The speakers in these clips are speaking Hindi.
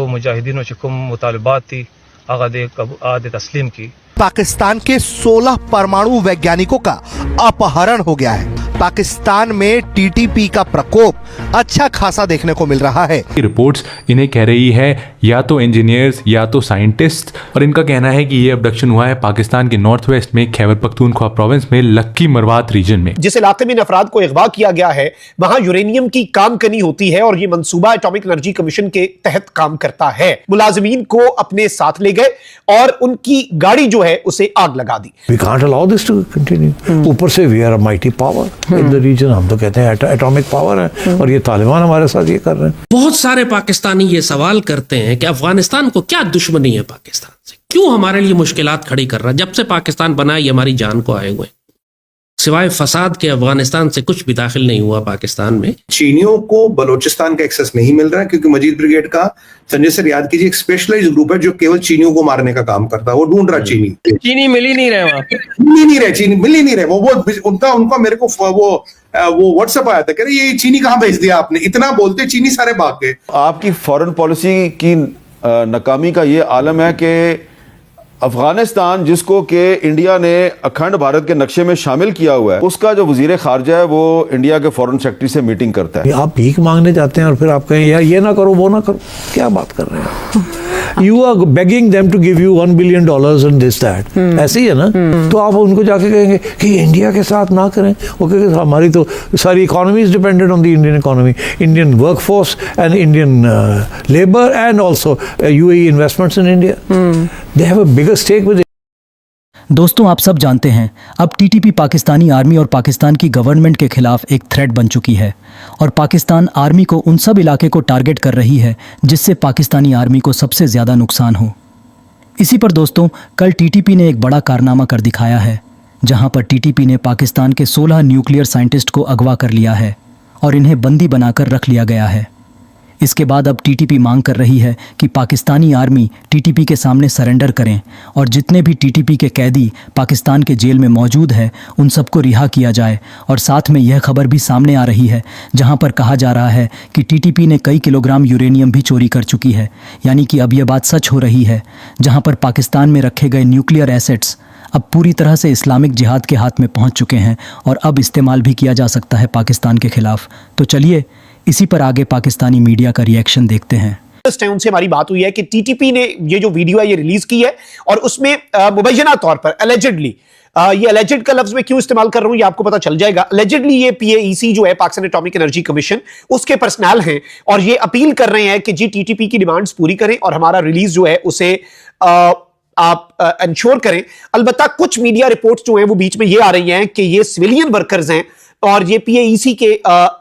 मुजाहिदीनों से कुम मुतालबात थी आदे तस्लीम की। पाकिस्तान के 16 परमाणु वैज्ञानिकों का अपहरण हो गया है। पाकिस्तान में टीटीपी का प्रकोप अच्छा खासा देखने को मिल रहा है। रिपोर्ट्स इन्हें कह रही है या तो इंजीनियर्स या तो साइंटिस्ट, और इनका कहना है कि ये अबडक्शन हुआ है पाकिस्तान के नॉर्थ वेस्ट में खैबर पख्तूनख्वा प्रोविंस में लक्की मरवात रीजन में। जिस इलाके में इन अफराद को अगवा किया गया है वहां यूरेनियम की काम कनी होती है और ये मंसूबा एटॉमिक एनर्जी कमीशन के तहत काम करता है। मुलाजिमीन को अपने साथ ले गए और उनकी गाड़ी जो है उसे आग लगा दी। We can't allow this to continue। ऊपर से we are a mighty power in the region। हम तो कहते हैं एटॉमिक पावर है और ये तालिबान हमारे साथ ये कर रहे हैं। बहुत सारे पाकिस्तानी ये सवाल करते हैं कि अफगानिस्तान को क्या दुश्मनी है पाकिस्तान से, क्यों हमारे लिए मुश्किलात खड़ी कर रहा है। जब से पाकिस्तान बना ये हमारी जान को आए हुए, सिवाय फसाद के अफगानिस्तान से कुछ भी दाखिल नहीं हुआ पाकिस्तान में। चीनियों को बलोचिस्तान का एक्सेस नहीं मिल रहा है क्योंकि मजीद ब्रिगेड का, संजय सर याद कीजिए, एक स्पेशलाइज्ड ग्रुप है जो केवल चीनियों को मारने का काम करता है। वो ढूंढ रहा चीनी मिल ही नहीं रहे वहां, मिल ही नहीं रहे। वो उनका मेरे को वो व्हाट्सएप आया था, कह रहे ये चीनी कहाँ भेज दिया आपने, इतना बोलते चीनी सारे भाग गए। आपकी फॉरेन पॉलिसी की नाकामी का ये आलम है कि अफगानिस्तान जिसको कि इंडिया ने अखंड भारत के नक्शे में शामिल किया हुआ है, उसका जो वजीर खारजा है वो इंडिया के फॉरेन सेक्रेटरी से मीटिंग करता है। आप भीख मांगने जाते हैं और फिर आप कहें यार ये ना करो वो ना करो, क्या बात कर रहे हैं। You are begging them to give you $1 billion and this that। ऐसे ही है ना। तो आप उनको जाके कहेंगे कि इंडिया के साथ ना करें, वो कहेंगे हमारी तो सारी economy is dependent on the Indian economy, Indian workforce and Indian labour and also UAE investments in India. They have a bigger stake with. दोस्तों, आप सब जानते हैं अब टीटीपी पाकिस्तानी आर्मी और पाकिस्तान की गवर्नमेंट के खिलाफ एक थ्रेट बन चुकी है और पाकिस्तान आर्मी को उन सब इलाके को टारगेट कर रही है जिससे पाकिस्तानी आर्मी को सबसे ज़्यादा नुकसान हो। इसी पर दोस्तों, कल टीटीपी ने एक बड़ा कारनामा कर दिखाया है, जहां पर टीटीपी ने पाकिस्तान के 16 न्यूक्लियर साइंटिस्ट को अगवा कर लिया है और इन्हें बंदी बनाकर रख लिया गया है। इसके बाद अब टीटीपी मांग कर रही है कि पाकिस्तानी आर्मी टीटीपी के सामने सरेंडर करें और जितने भी टीटीपी के कैदी पाकिस्तान के जेल में मौजूद है उन सबको रिहा किया जाए। और साथ में यह खबर भी सामने आ रही है जहां पर कहा जा रहा है कि टीटीपी ने कई किलोग्राम यूरेनियम भी चोरी कर चुकी है। यानी कि अब यह बात सच हो रही है, जहां पर पाकिस्तान में रखे गए न्यूक्लियर एसेट्स अब पूरी तरह से इस्लामिक जिहाद के हाथ में पहुँच चुके हैं और अब इस्तेमाल भी किया जा सकता है पाकिस्तान के खिलाफ। तो चलिए इसी पर आगे पाकिस्तानी मीडिया का रिएक्शन देखते हैं। उनसे हमारी बात हुई है कि टीटीपी ने ये जो वीडियो है ये रिलीज की है और उसमें मुबैना तौर पर एलिजिडली, ये एलिजिड का लफ्ज मैं क्यों इस्तेमाल कर रहा हूं ये आपको पता चल जाएगा। एलिजिडली ये PAEC जो है पाकिस्तान एटॉमिक एनर्जी कमीशन, उसके पर्सनल हैं और ये अपील कर रहे हैं कि जी टीटीपी की डिमांड्स पूरी करें और हमारा रिलीज जो है उसे आप इंश्योर करें। अलबत्ता कुछ मीडिया रिपोर्ट्स जो हैं वो बीच में ये आ रही हैं कि ये सिविलियन वर्कर्स हैं और ये PAEC के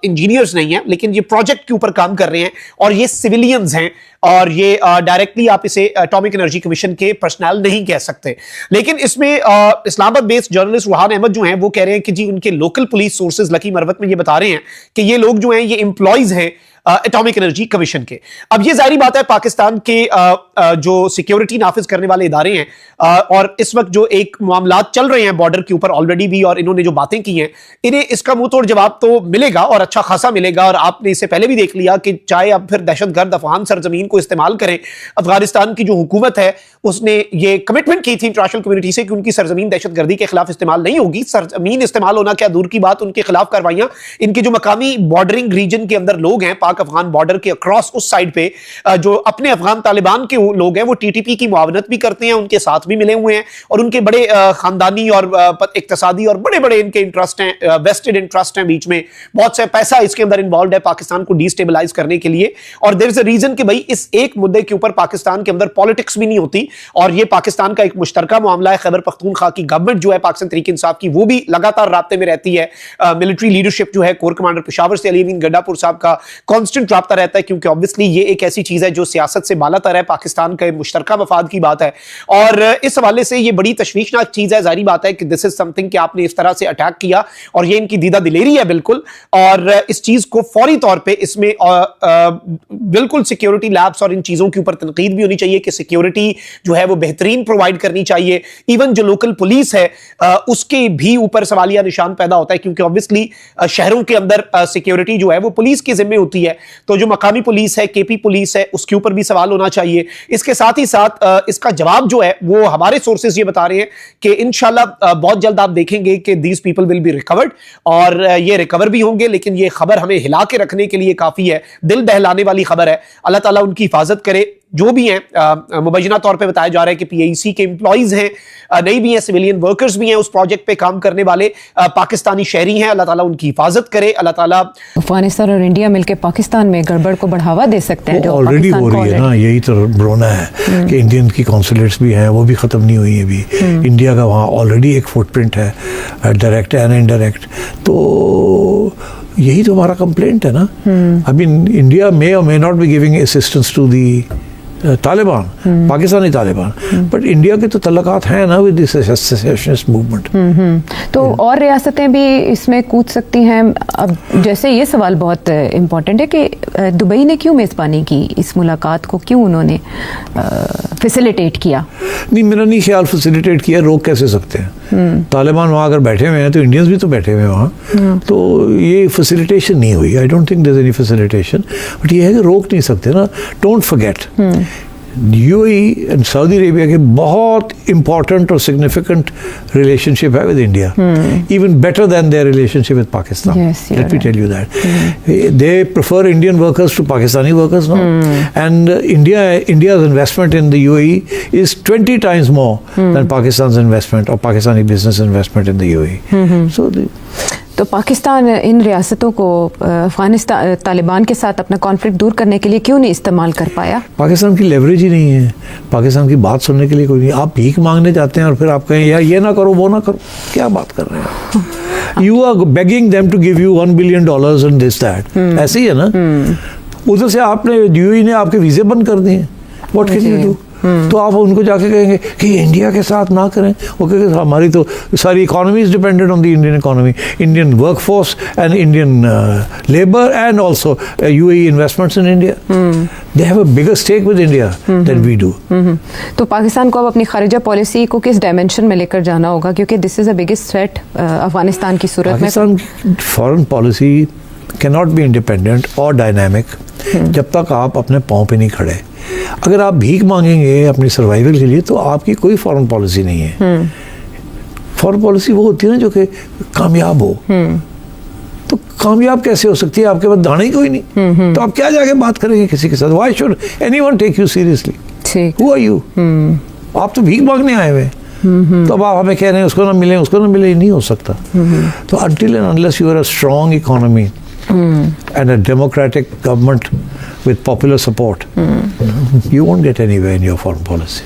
इंजीनियर्स नहीं हैं, लेकिन ये प्रोजेक्ट के ऊपर काम कर रहे हैं और ये सिविलियंस हैं और ये डायरेक्टली आप इसे एटॉमिक एनर्जी कमीशन के पर्सनल नहीं कह सकते। लेकिन इसमें इस्लामाबाद बेस्ड जर्नलिस्ट रुहान अहमद जो हैं वो कह रहे हैं कि जी उनके local police sources lucky Marwat में ये बता रहे हैं कि ये लोग जो हैं ये एम्प्लॉयज हैं एटॉमिक एनर्जी कमीशन के। अब ये जाहिर बात है पाकिस्तान के जो सिक्योरिटी नाफिज करने वाले इदारे हैं और इस वक्त जो एक मामलात चल रहे हैं बॉर्डर के ऊपर ऑलरेडी भी, और इन्होंने जो बातें की हैं इन्हें इसका मुंह तोड़ जवाब तो मिलेगा और अच्छा खासा मिलेगा। और आपने इससे पहले भी देख लिया कि चाहे अब फिर दहशतगर्द अफगान सरजमीन को इस्तेमाल करें, अफगानिस्तान की जो हुकूमत है उसने ये कमिटमेंट की थी इंटरनेशनल कम्युनिटी से कि उनकी सरजमीन दहशतगर्दी के खिलाफ इस्तेमाल नहीं होगी। सरजमीन इस्तेमाल होना क्या दूर की बात, उनके खिलाफ कार्रवाइयां इनके जो मकामी बॉर्डरिंग रीजन के अंदर लोग हैं पाक अफगान बॉर्डर के अक्रॉस उस साइड पे जो अपने अफगान तालिबान के लोग हैं वो टीटीपी की मुआवनत भी करते हैं, उनके साथ भी मिले हुए हैं और उनके बड़े खानदानी और इक्तिसादी और बड़े बड़े इनके इंटरेस्ट हैं, वेस्टेड इंटरेस्ट हैं, बीच में बहुत से पैसा इसके अंदर इन्वॉल्व है पाकिस्तान को डिस्टेबलाइज करने के लिए। और देयर इज अ रीजन कि भाई इस एक मुद्दे के ऊपर पाकिस्तान के अंदर पॉलिटिक्स भी नहीं होती और ये पाकिस्तान का एक मुश्तरका मामला है। खैबर पख्तूनख्वा की गवर्नमेंट जो है पाकिस्तान तहरीक इंसाफ की वो भी लगातार राब्ते में रहती है। मिलिट्री लीडरशिप जो है कोर कमांडर पेशावर से अली अमीन गड्डापुर साहब का कांस्टेंट राब्ता रहता है क्योंकि ऑब्वियसली ये एक ऐसी चीज है जो सियासत से बालातर है, पाकिस्तान के मुश्तरका मफाद की बात है और इस हवाले से ये बड़ी तशवीशनाक चीज है। जाहिर बात है कि दिस इज समथिंग कि आपने इस तरह से अटैक किया और ये इनकी दीदा दिलेरी है बिल्कुल, और इस चीज को फौरी तौर पे इसमें बिल्कुल सिक्योरिटी लैब्स और इन चीजों के ऊपर तनकीद भी होनी चाहिए कि सिक्योरिटी जो है वो बेहतरीन प्रोवाइड करनी चाहिए। इवन जो लोकल पुलिस है उसके भी ऊपर सवालिया निशान पैदा होता है क्योंकि ऑब्वियसली शहरों के अंदर सिक्योरिटी जो है वो पुलिस के जिम्मे होती है। है, तो जो मकामी पुलिस है, केपी पुलिस है, उसके ऊपर भी सवाल होना चाहिए। इसके साथ ही साथ इसका जवाब जो है वो हमारे सोर्सेज ये बता रहे हैं कि इंशाल्लाह बहुत जल्द आप देखेंगे कि these people will be recovered, और ये रिकवर भी होंगे। लेकिन ये खबर हमें हिला के रखने के लिए काफी है, दिल दहलाने वाली खबर है। अल्लाह ताला उनकी हिफाजत करे। जो भी हैं मुबैना तौर पे बताया जा रहा है कि पीएसी के एम्प्लॉइज हैं, नहीं भी हैं, सिविलियन वर्कर्स भी हैं, उस प्रोजेक्ट पे काम करने वाले पाकिस्तानी शहरी हैं। अल्लाह ताला उनकी हिफाजत करे। अल्लाह ताला अफगानिस्तान और इंडिया मिलकर पाकिस्तान में गड़बड़ को बढ़ावा दे सकते हैं, जो ऑलरेडी हो रही है ना, यही तो रोना है कि इंडियन की कॉन्सुलेट्स भी हैं, वो भी ख़त्म नहीं हुई है अभी। इंडिया का वहाँ ऑलरेडी एक फुटप्रिंट है, डायरेक्ट एंड इनडायरेक्ट। तो यही तो हमारा कंप्लेंट है ना। अभी इंडिया मे और may not be giving assistance to the Taliban, Pakistani Taliban, but India के तो तल्लकात हैं ना विद दिस सेसेशनिस्ट मूवमेंट। तो और रियासतें भी इसमें कूद सकती हैं। अब जैसे ये सवाल बहुत इम्पोर्टेंट है कि दुबई ने क्यों मेज़बानी की इस मुलाकात को, क्यों उन्होंने फैसिलिटेट किया? नहीं, मेरा नहीं ख्याल फैसिलिटेट किया, रोक कैसे सकते हैं? तालिबान वहाँ अगर बैठे हुए हैं तो इंडियंस भी तो बैठे हुए हैं वहाँ, तो ये फैसिलिटेशन नहीं हुई। I don't think there is any facilitation, but ये है कि रोक नहीं सकते ना। Don't forget UAE and Saudi Arabia के बहुत इंपॉर्टेंट और सिग्निफिकेंट रिलेशनशिप है with India, even better than their relationship with Pakistan. Let me tell you that they prefer Indian workers to Pakistani workers now, and India's investment in the UAE is 20 times more than Pakistan's investment or Pakistani business investment in the UAE. So तो पाकिस्तान इन रियासतों को अफगानिस्तान तालिबान के साथ अपना कॉन्फ्लिक्ट दूर करने के लिए क्यों नहीं इस्तेमाल कर पाया? पाकिस्तान की लेवरेज ही नहीं है, पाकिस्तान की बात सुनने के लिए कोई नहीं। आप भीख मांगने जाते हैं और फिर आप कहें यार ये ना करो वो ना करो, क्या बात कर रहे हैं? You are begging them to give you $1 billion and this that, ऐसे ही है ना। उधर से आपने यूएई ने आपके वीजे बंद कर दिए, व्हाट कैन यू डू? तो आप उनको जाके कहेंगे कि इंडिया के साथ ना करें, वो कहेंगे हमारी तो सारी economy is dependent on the Indian economy, Indian workforce and Indian labour and also UAE investments in India. They have a bigger stake with India than we do. तो पाकिस्तान को अब अपनी खारिजा पॉलिसी को किस डायमेंशन में लेकर जाना होगा, क्योंकि this is a biggest threat Afghanistan की सूरत में? पाकिस्तान की foreign policy can not be independent और डायनामिक जब तक आप अपने पाँव पे नहीं खड़े। अगर आप भीख मांगेंगे अपनी सर्वाइवल के लिए तो आपकी कोई फॉरेन पॉलिसी नहीं है। फॉरेन पॉलिसी वो होती है ना जो कि कामयाब हो। तो कामयाब कैसे हो सकती है? आपके पास दाना ही कोई नहीं, तो आप क्या जाके बात करेंगे किसी के साथ? Why should anyone take you seriously? Who are you? आप तो भीख मांगने आए हुए, तो अब आप हमें कह रहे हैं उसको ना मिले उसको ना मिले, नहीं हो सकता। तो until and unless you are a strong economy and a democratic government with popular support, you won't get anywhere in your foreign policy.